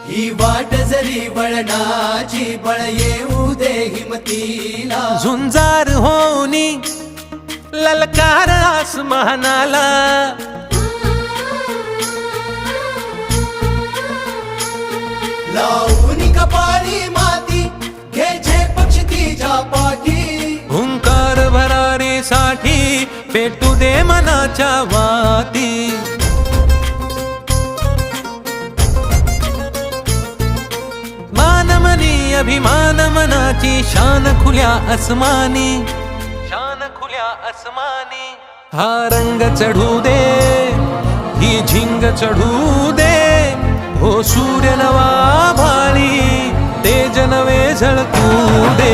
ही वाट जरी वळणाची बळ येऊ दे हिमतीला झुंजार होनी ललकार आसमानाला लावून कपाळी माती घे झेप क्षितिजा पाठी हुंकार भरारीसाठी पेटू दे मनाच्या वाती मानमनी अभिमान मनाची शान खुल्या आसमानी शान खुल्या आसमानी हा रंग चढू दे ही झिंग चढू दे हो सूर्य नवा भाळी तेज नवे झळकू दे